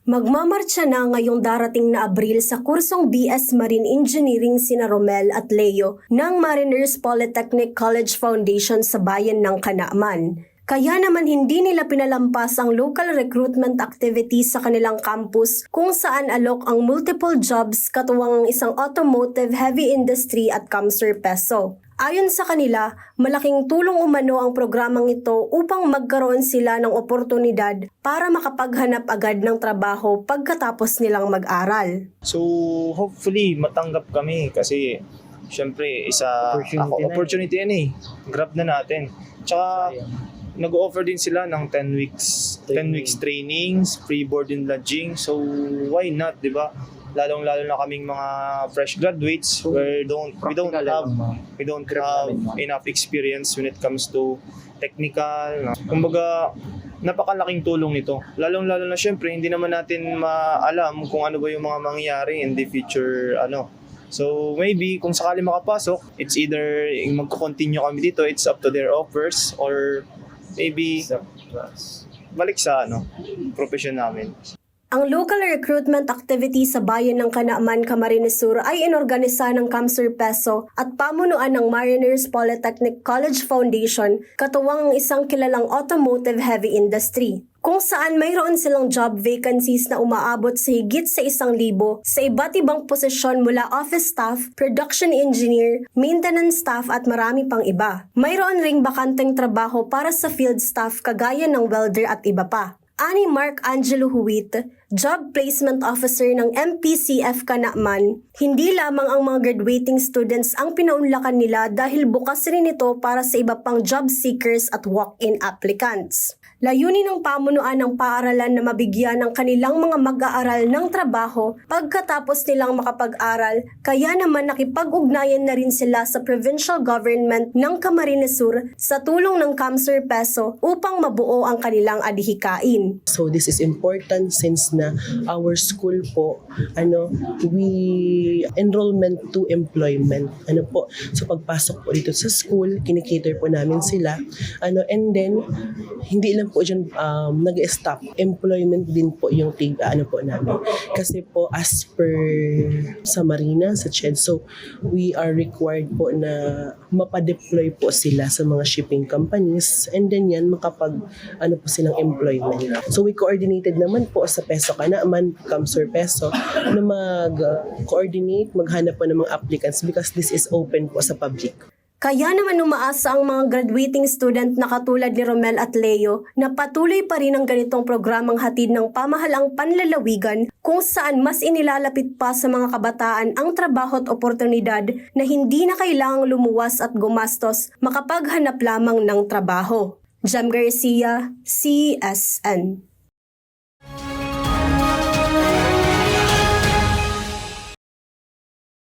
Magmamarcha na ngayong darating na Abril sa kursong BS Marine Engineering sina Romel at Leo ng Mariners Polytechnic College Foundation sa bayan ng Canaaman. Kaya naman hindi nila pinalampas ang local recruitment activities sa kanilang campus kung saan alok ang multiple jobs katuwang ang isang automotive heavy industry at Kamsur Peso. Ayon sa kanila, malaking tulong umano ang programang ito upang magkaroon sila ng oportunidad para makapaghanap agad ng trabaho pagkatapos nilang mag-aral. So hopefully matanggap kami kasi syempre opportunity yan eh. Grab na natin. Tsaka nag-offer din sila ng 10 weeks trainings, free board and lodging. So why not, 'di ba? Lalong-lalo na kaming mga fresh graduates where we don't have enough experience when it comes to technical. Kumbaga, napakalaking tulong nito. Lalong-lalo na syempre, hindi naman natin maalam kung ano ba yung mga mangyayari in the future, So maybe kung sakali makapasok, it's either magko-continue kami dito, it's up to their offers, or maybe balik sa profession namin. Ang local recruitment activity sa bayan ng Canaaman, Camarines Sur ay inorganisa ng Kamsur Peso at pamunuan ng Mariners Polytechnic College Foundation katuwang ang isang kilalang automotive heavy industry, kung saan mayroon silang job vacancies na umaabot sa higit sa 1,000 sa iba't ibang posisyon mula office staff, production engineer, maintenance staff at marami pang iba. Mayroon ring bakanteng trabaho para sa field staff kagaya ng welder at iba pa. Ani Mark Angelo Huit, Job Placement Officer ng MPCF Canaaman, hindi lamang ang mga graduating students ang pinaunlakan nila dahil bukas rin ito para sa iba pang job seekers at walk-in applicants. Layunin ng pamunuan ng paaralan na mabigyan ng kanilang mga mag-aaral ng trabaho pagkatapos nilang makapag-aral, kaya naman nakipag-ugnayan na rin sila sa provincial government ng Camarines Sur sa tulong ng Kamsur Peso upang mabuo ang kanilang adhikain. So this is important since na our school po, we enrollment to employment. So pagpasok po dito sa school, kinikater po namin sila. And then, hindi lang po dyan nag-stop. Employment din po yung po namin. Kasi po as per sa Marina, sa CHED, so we are required po na mapadeploy po sila sa mga shipping companies and then yan makapag po silang employment. So we coordinated naman po sa Peso Canaaman, Kamsur Peso na mag-coordinate, maghanap po ng mga applicants because this is open po sa public. Kaya naman umaasa ang mga graduating student na katulad ni Romel at Leo na patuloy pa rin ang ganitong programang hatid ng pamahalang panlalawigan kung saan mas inilalapit pa sa mga kabataan ang trabaho at oportunidad na hindi na kailangang lumuwas at gumastos makapaghanap lamang ng trabaho. Jam Garcia, CSN.